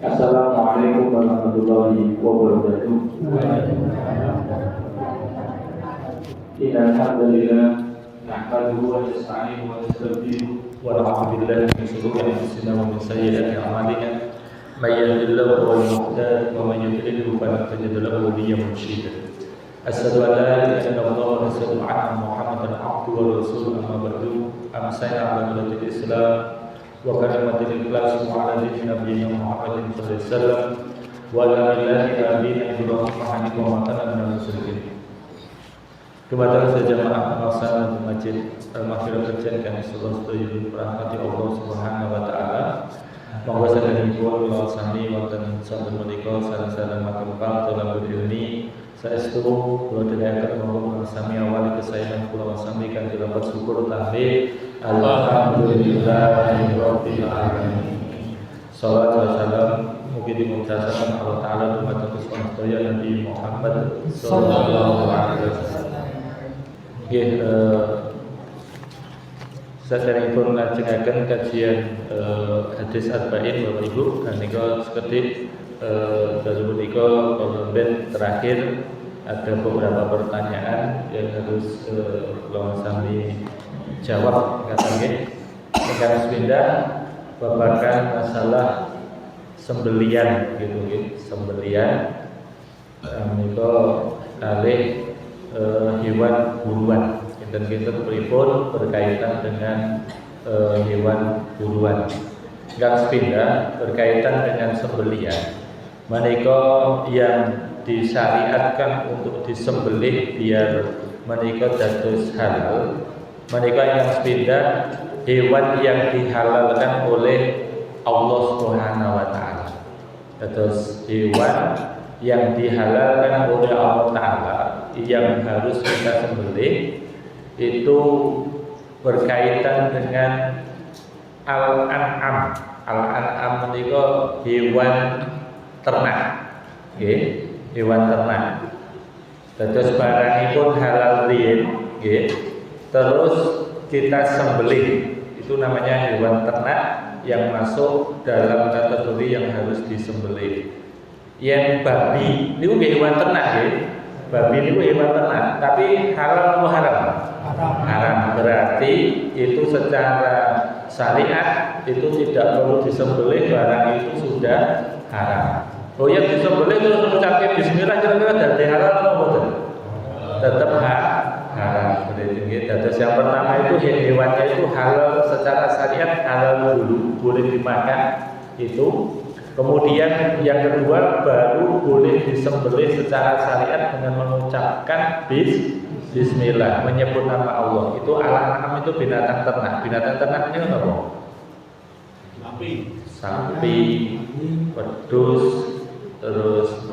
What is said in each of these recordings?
Assalamualaikum warahmatullahi wabarakatuh. Alhamdulillah, nahmaduhu wa nasta'inuhu wa nastaghfiruh wa na'udzu billahi min shururi anfusina wa min sayyiati a'malina. May yahdihillahu huwal muhtadi wa may yudlil falan tajid lahu waliyyan mursyida. Asyhadu an la ilaha illallah wa asyhadu anna Muhammadan abduhu wa rasuluhu. Amma ba'du. Amsayna 'ala millatil Islam wa kalimatil ikhlas wa 'ala dini nabiyyina Muhammadin sallallahu alaihi wasallam wa 'ala millati abina Ibrahim hanifan wa ma kana minal musyrikin. Kepada sejamaah pelaksana Masjid Al-Mahfirah Kerjaan kami seluruh studi rahmati Allah Subhanahu wa taala. Monggo sadaya dipun sami wonten sampun menika sareng-sareng makam tolabul ilmi saestu kula dherekaken monggo sami awali kesayangan kula sami kanthi lapat syukur tahlil alhamdulillahi rabbil alamin. Shalawat wa salam mugi dimutasakan Allah taala dumateng sedaya Nabi Muhammad sallallahu alaihi wasallam. Nggih, saderengipun nglajengaken kajian hadis arba'in Bapak Ibu, menika sekedhik dalu menika konten terakhir ada beberapa pertanyaan yang harus kula sami jawab kata nggih. Ingkang sepindah babagan masalah sembelian gitu nggih, sembelian menika kalih hewan buruan. Kinten-kinten pripun berkaitan dengan hewan buruan. Ingkang sepindah berkaitan dengan sembelian. Menika yang disyariatkan untuk disembelih biar menika dados halal. Menika yang sepindah hewan yang dihalalkan oleh Allah Subhanahu wa taala. Dados hewan yang dihalalkan oleh Allah taala yang harus kita sembelih itu berkaitan dengan al-an'am. Al-an'am menika hewan ternak. Nggih, hewan ternak. Dados barangipun halal riyin, nggih. Terus kita sembelih. Itu namanya hewan ternak yang masuk dalam kategori yang harus disembelih. Yang babi niku hewan ternak nggih. Babi niku hewan ternak, tapi halal atau haram? Haram. Berarti itu secara syariat itu tidak perlu disembelih, barang itu sudah haram. Oh ya, disembelih terus mengucapkan bismillah kira-kira dadi halal atau boten? Tetap haram. Berarti dados yang pertama itu hewannya itu halal secara syariat, halal dulu, boleh dimakan itu. Kemudian yang kedua baru boleh disembelih secara syariat dengan mengucapkan bismillah, menyebut nama Allah. Itu al-an'am itu binatang ternak. Binatang ternaknya apa? Sapi, wedhus, terus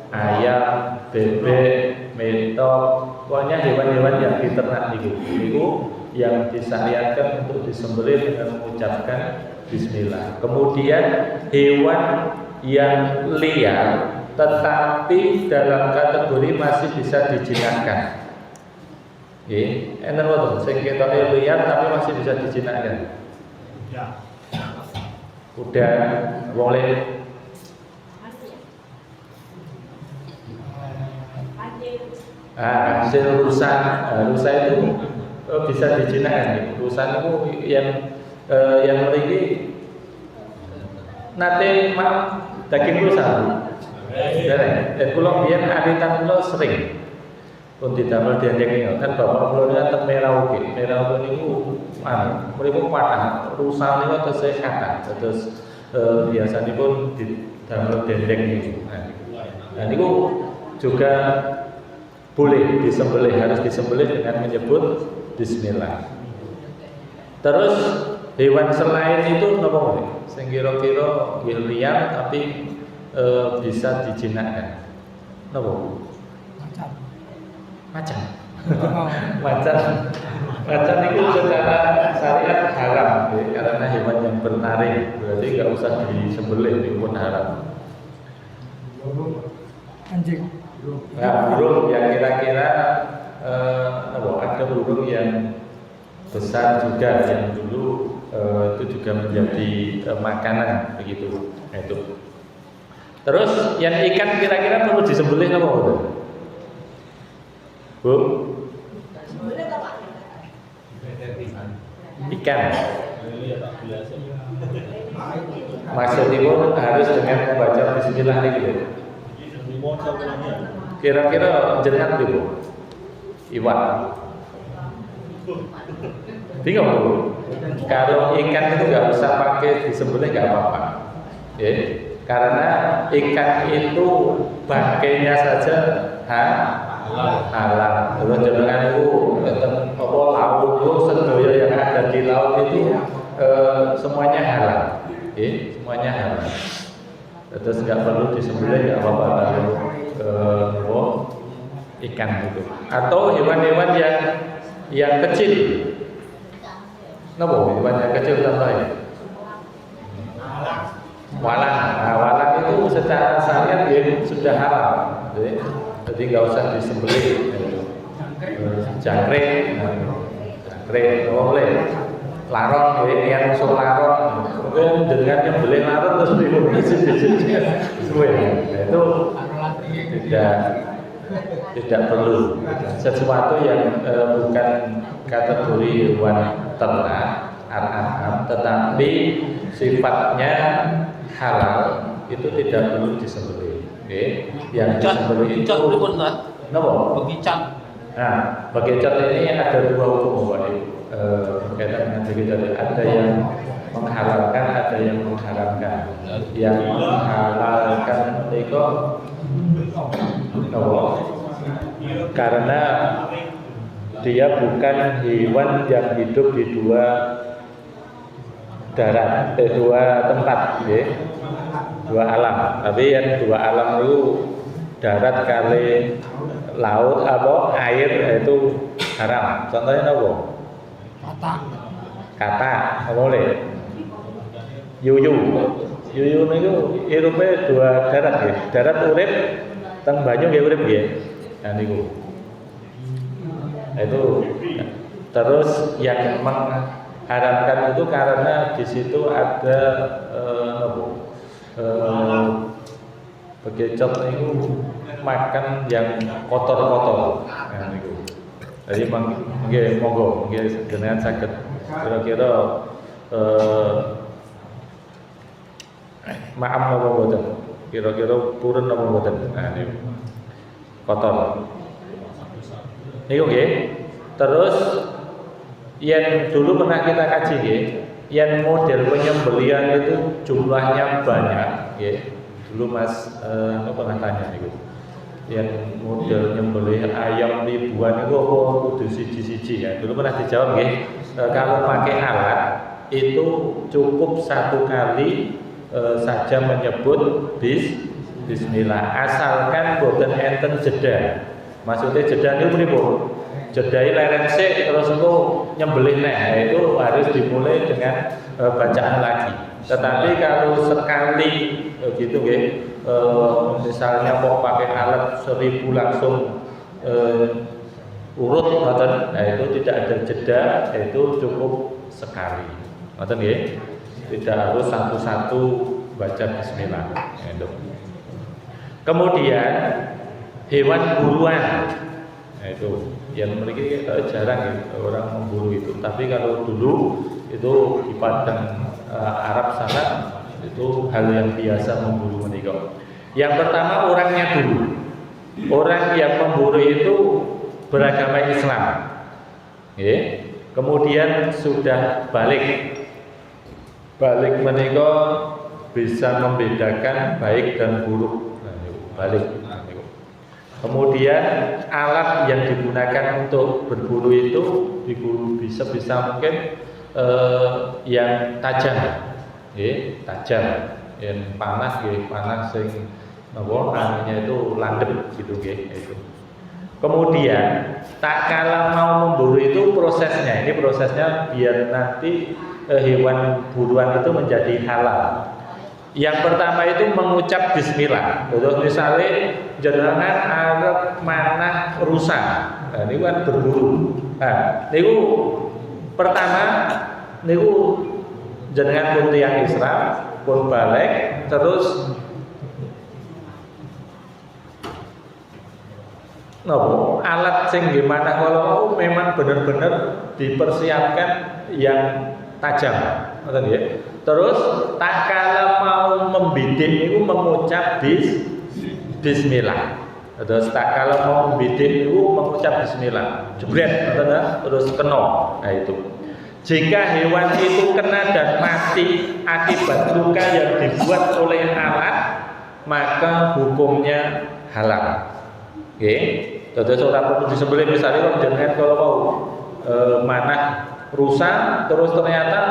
ayam, bebek, mentok. Pokoknya hewan-hewan yang diternak itu yang disyariatkan untuk disembelih dengan mengucapkan bismillah. Kemudian hewan yang liar tetapi dalam kategori masih bisa dijinakkan. Nggih, enten boten sing ketoke liar tapi masih bisa dijinakkan. Ya. Udah boleh hasil rusa itu bisa dijinakkan. Rusa itu yang mriki nate daging rusa. Dan kula biyen aritan kula sering pun didamel dendeng kan bapak kula niku Merauke. Merauke niku mriku patah rusa niku tesih kata. Terus biasanipun didamel dendeng niku. Nah niku juga boleh disembelih, harus disembelih dengan menyebut bismillah. Terus hewan selain itu napa boleh? Sing kira-kira liar tapi bisa dijinakkan. Napa? Macan. Macan itu secara syariat haram, karena hewan yang bertaring, berarti nggak usah disembelih, itu pun haram. Anjing. Nah, burung yang kira-kira ada burung yang besar juga yang dulu itu juga menjadi makanan begitu. Nah, itu. Terus yang ikan kira-kira perlu disembelih apa betul? Bu? Ikan. Maksudnya harus dengan membaca bismillah gitu. Kira-kira jenengan itu iwan. Bingung Bu? Kalau ikan itu nggak usah pakai disembelih nggak apa-apa. Karena ikan itu bangkainya saja halal. Kalau jenengan itu laut itu sedaya yang ada di laut itu semuanya halal. Semuanya halal. Terus nggak perlu disembelih nggak apa-apa kalau ikan itu. Atau hewan-hewan yang kecil. Kenapa hewan yang kecil contohnya? Walang. Nah, walang itu secara syariat sudah halal. Jadi nggak usah disembelih. Jangkrik, boleh. Laron, yang musuh laron. Mungkin dengan nyembelih laron terus semua itu tidak perlu. Sesuatu yang bukan kategori hewan ternak, tetapi sifatnya halal itu tidak perlu disembelih. Yang disembelih itu bekicot. Nah, bekicot ini ada dua hukum Bapak Ibu. Berkaitan dengan bekicot, ada yang menghalalkan, ada yang mengharamkan. Yang menghalalkan itu karena dia bukan hewan yang hidup di dua darat, dua tempat, dua alam. Tapi yang dua alam itu darat kali laut air itu haram. Contohnya apa? Kata, boleh. Yuyu itu hirupe dua darat ya. Darat urip, teng banyu nggih urip nggih. Nah niku. Itu terus yang mengharamkan itu karena di situ ada bekicot itu makan yang kotor-kotor. Nah niku. Jadi monggo dengan saged kira-kira maaf napa mboten? Kira-kira purun napa mboten? Nah niku. Kotor. Niku nggih. Terus yang dulu pernah kita kaji nggih, yang model penyembelihan itu jumlahnya banyak nggih. Dulu Mas pernah tanya niku. Yang model nyembelih ayam ribuan itu apa kudu siji-siji ya. Dulu pernah dijawab nggih, kalau pakai alat itu cukup satu kali saja menyebut bismillah, asalkan boten enten jeda. Maksudnya jeda niku pripun? Jedai lereng sik terus itu nyembelih neh, itu harus dimulai dengan bacaan lagi. Tetapi kalau sekali gitu nggih, misalnya mau pakai alat 1000 langsung urut ngoten, nah itu tidak ada jeda, itu cukup sekali. Ngoten nggih. Tidak harus satu-satu baca bismillah. Kemudian hewan buruan. Nah, itu yang memiliki jarang ya, orang memburu itu. Tapi kalau dulu itu di padang Arab sana itu hal yang biasa memburu menikah. Yang pertama orangnya dulu. Orang yang memburu itu beragama Islam. Kemudian sudah balik menikah bisa membedakan baik dan buruk. Nah, balik. Kemudian alat yang digunakan untuk berburu itu bisa mungkin yang tajam, tajam, yang panas, panas sing namanya itu landep gitu, itu. Kemudian tak kala mau memburu itu prosesnya, ini prosesnya biar nanti hewan buruan itu menjadi halal. Yang pertama itu mengucap bismillah. Terus misalnya jenengan arep manah rusa. Nah, niku kan berburu. Nah, niku pertama niku jenengan pun tiyang Islam pun balik terus nopo alat sing gimana kalau memang benar-benar dipersiapkan yang tajam, ngoten nggih. Terus tak kala mau membidik itu mengucap bismillah. Terus tak kala mau membidik itu mengucap bismillah. Jebret, terus kena. Nah itu. Jika hewan itu kena dan mati akibat luka yang dibuat oleh alat, maka hukumnya halal. Oke, terus orang perlu disembelih misalnya kalau mau manah rusa terus ternyata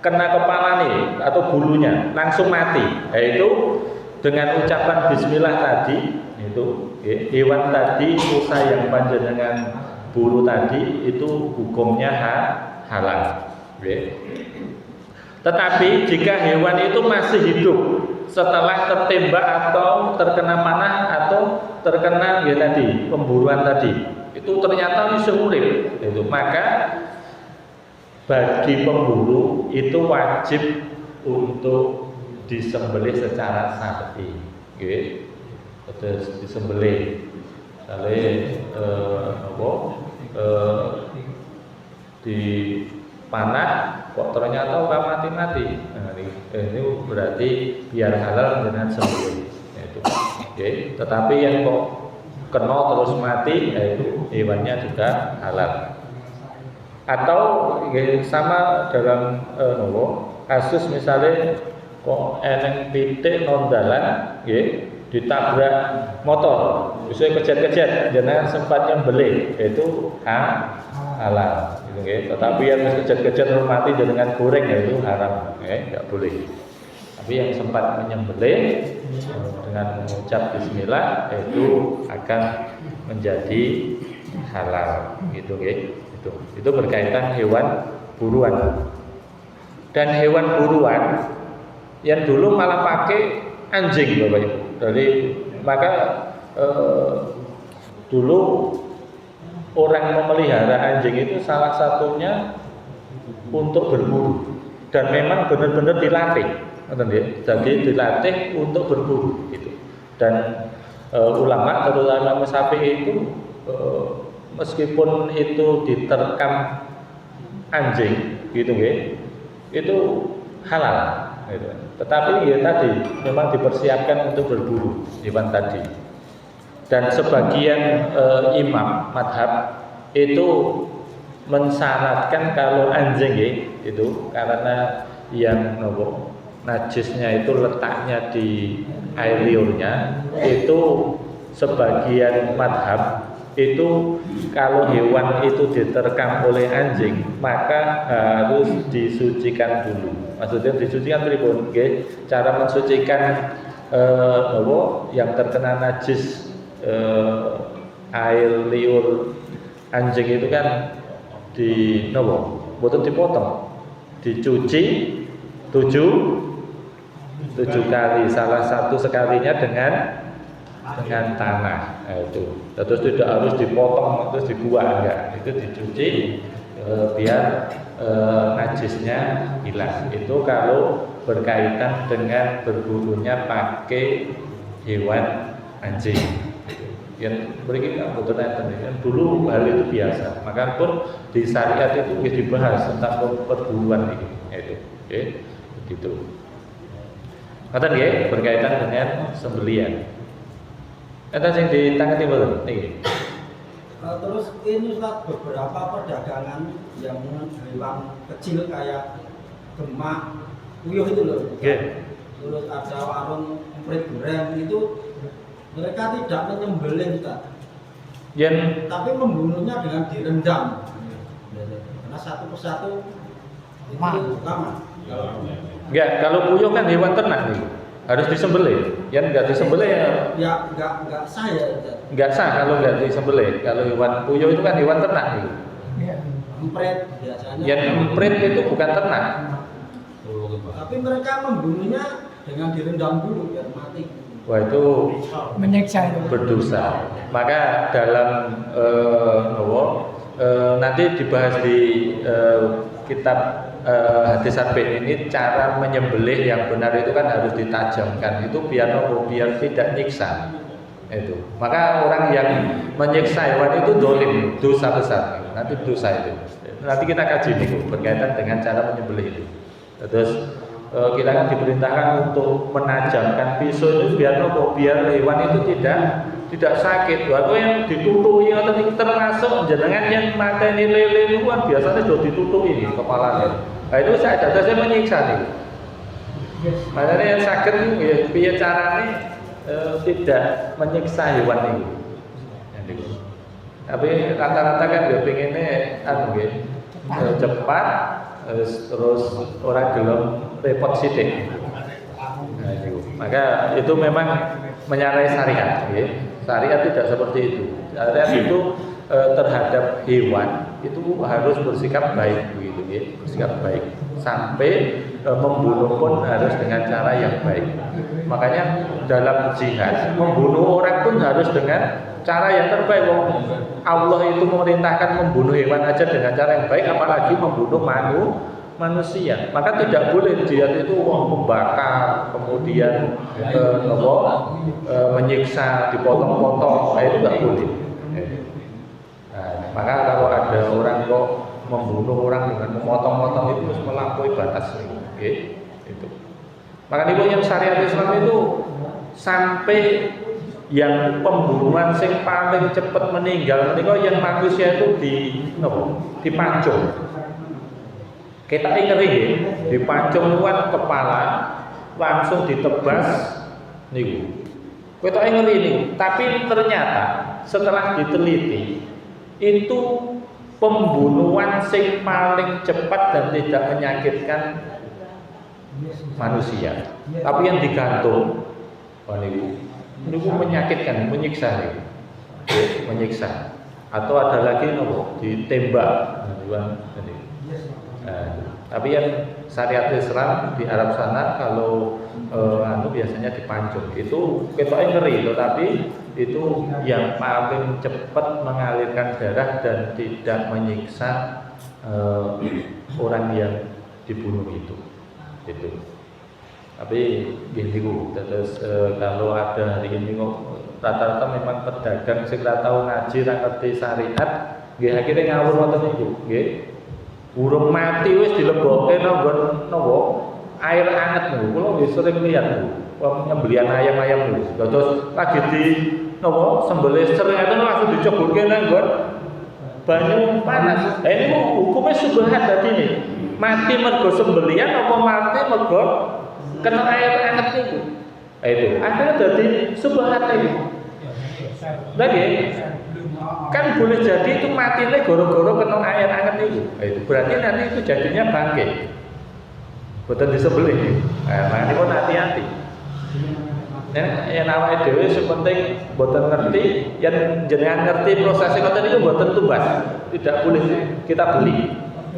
kena kepala nih atau bulunya langsung mati, yaitu dengan ucapan bismillah tadi itu hewan tadi rusa yang panjenengan bulu tadi itu hukumnya halal. Tetapi jika hewan itu masih hidup setelah tertembak atau terkena panah atau terkena tadi pemburuan tadi itu ternyata masih urip itu, maka bagi pemburu itu wajib untuk disembelih secara syar'i, terus disembelih di panah kok ternyata orang mati-mati. Nah, ini berarti biar halal dengan sembelih. Itu. Tetapi yang kok kena terus mati, itu hewannya juga halal. Atau sama dalam kasus misalnya kok eneng pitik nondalan, ditabrak motor, bisa kejar-kejar, jangan sempat nyembelih, itu halal. Gitu, tetapi yang kejar-kejar mati dengan goreng itu haram, nggak boleh. Tapi yang sempat menyembelih dengan mengucap bismillah itu akan menjadi halal, gitu, itu berkaitan hewan buruan. Dan hewan buruan yang dulu malah pakai anjing, Bapak Ibu. Jadi maka dulu orang memelihara anjing itu salah satunya untuk berburu dan memang benar-benar dilatih, jadi dilatih untuk berburu gitu. Dan ulama terutama Syafi'i itu meskipun itu diterkam anjing gitu itu halal gitu. Tetapi tadi memang dipersiapkan untuk berburu hewan tadi. Dan sebagian imam madhab itu mensyaratkan kalau anjing itu karena yang najisnya itu letaknya di air liurnya, itu sebagian madhab itu kalau hewan itu diterkam oleh anjing maka harus disucikan dulu. Maksudnya disucikan pripun? Cara mensucikan yang terkena najis air liur anjing itu kan boten dipotong, dicuci 7 kali, salah satu sekalinya dengan tanah. Itu terus tidak harus dipotong terus dibuang, enggak, itu dicuci biar najisnya hilang. Itu kalau berkaitan dengan berburunya pakai hewan anjing. Yang berikutnya betul dulu hal itu biasa, maka pun di syariat itu dibahas tentang perburuan itu, begitu. Kata dia berkaitan dengan sembelian. Kata yang ditangani betul, Terus ini Ustaz, beberapa perdagangan yang hewan kecil kayak gemak, puyuh itu loh. Terus ada warung emprit goreng itu. Mereka tidak menyembelih, Ustaz. Tapi membunuhnya dengan direndam. Karena satu persatu itu lama. Enggak, kalau puyuh kan hewan ternak nih, harus disembelih. Yang enggak disembelih ya enggak sah ya. Enggak sah kalau enggak disembelih. Kalau hewan puyuh itu kan hewan ternak nih. Emprit biasanya. Yang emprit itu bukan ternak. Tapi mereka membunuhnya dengan direndam dulu biar mati. Wah, itu menyiksa, itu berdosa. Maka dalam nanti dibahas di kitab hadis arba'in ini cara menyembelih yang benar itu kan harus ditajamkan, itu biar nopo, biar tidak nyiksa. Itu. Maka orang yang menyiksa hewan itu dolim, dosa besar. Nanti dosa itu. Nanti kita kaji nih berkaitan dengan cara menyembelih itu. Terus kita kan diperintahkan untuk menajamkan pisau itu biar nopo, biar hewan itu tidak sakit. Waktu yang ditutupi atau termasuk jenengan yang mateni lele itu kan biasanya sudah ditutupi kepalanya. Nah itu saya menyiksa nih. Makanya yang sakit ya biar caranya tidak menyiksa hewan itu. Tapi rata-rata kan dia pengennya cepat, terus orang gelem repot sithik. Nah, maka itu memang menyalahi syariat. Syariat tidak seperti itu. Syariat itu terhadap hewan itu harus bersikap baik begitu, bersikap baik. Sampai membunuh pun harus dengan cara yang baik. Makanya dalam jihad membunuh orang pun harus dengan cara yang terbaik. Allah itu memerintahkan membunuh hewan aja dengan cara yang baik, apalagi membunuh manusia. Maka tidak boleh jihad itu membakar, kemudian menyiksa, dipotong-potong. Nah, itu tidak boleh. Nah, maka kalau ada orang kok membunuh orang dengan memotong-potong itu harus melampaui batas. Itu. Maka yang syariat Islam itu sampai yang pembunuhan sing paling cepat meninggal menika yang manusia itu dipancung. Kita ngeri dipancung luar kepala langsung ditebas niku. Kita ngeri nih, tapi ternyata setelah diteliti itu pembunuhan sing paling cepat dan tidak menyakitkan manusia. Tapi yang digantung niku menyakitkan, menyiksa nih. Menyiksa. Atau ada lagi ditembak. Tapi yang syariat Islam di Arab sana kalau biasanya dipancung. Itu ketoknya ngeri, tetapi itu yang paling cepat mengalirkan darah dan tidak menyiksa orang yang dibunuh itu. Tapi gini terus kalau ada hari ini rata-rata memang pedagang sing ora tau ngaji, ra ngerti syariat, nggih akhire ngawur wonten niku, nggih. Burung mati wis dilebokke nanggon air anget niku. Kula nggih sering lihat niku. Wong nyembelihan ayam-ayam niku. Terus lagi di sembelih sering langsung diceburke nanggon banyu panas. Ini hukumnya subhat tadi nih. Mati mergo sembelihan apa mati mergo kena air anget niku. Itu akhirnya jadi subhat itu. Lagi kan boleh jadi itu matinya goro-goro kena air anget niku. Itu berarti nanti itu jadinya bangke. Boten disembelih. Nah, ini pun hati-hati. Yang awake dhewe sepenting boten ngerti, yang jenengan ngerti prosesnya ngoten niku boten tumbas. Tidak boleh kita beli.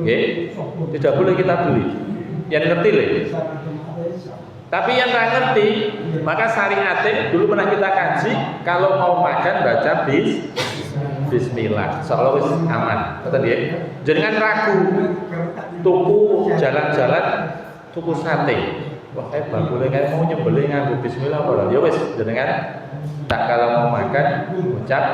Nggih. Tidak boleh kita beli. Yang ngerti lho. Tapi yang nggak ngerti, maka syariatnya dulu pernah kita kaji, kalau mau makan baca Bismillah, seolah wis aman. Betul ya? Jangan ragu, tuku jalan-jalan, tuku sate. Wah, boleh kayak mau nyembelih nganggo Bismillah apa? Ya wis, jangan. Tak kalau mau makan, ucap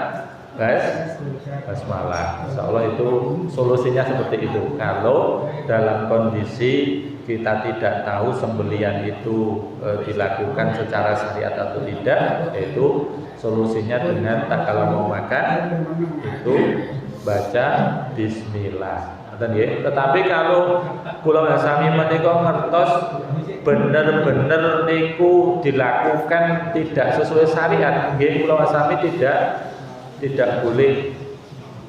basmalah. Seolah itu solusinya seperti itu. Kalau dalam kondisi kita tidak tahu sembelian itu dilakukan secara syariat atau tidak, yaitu solusinya dengan tak kalau mau makan itu baca Bismillah. Tetapi kalau kula sami menika ngertos bener-bener niku dilakukan tidak sesuai syariat, nggih kula sami tidak boleh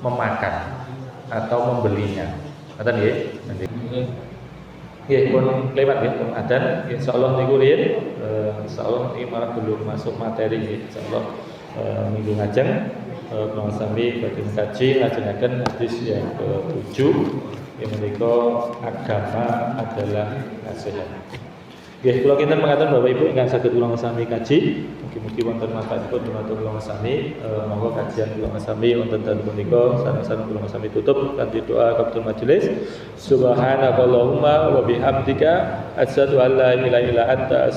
memakan atau membelinya. Ngoten nggih. Nggih pun lewat ya adzan insyaallah niku riyen insyaallah iki malah belum masuk materi nggih insyaallah minggu ngajeng kula sami badhe kaji ngajengaken hadis yang ke-7 yang menika agama adalah nasihat. Nggih, kula kinten mekaten Bapak Ibu ingkang saged kula ngesami kaji. Mugi-mugi wonten manfaatipun dumateng kula ngesami. Monggo kajian kula ngesami wonten dalem punika sareng-sareng kula ngesami tutup kanthi doa kabetul majelis. Subhanakallahumma wa bihamdika asyhadu an la ilaha illa anta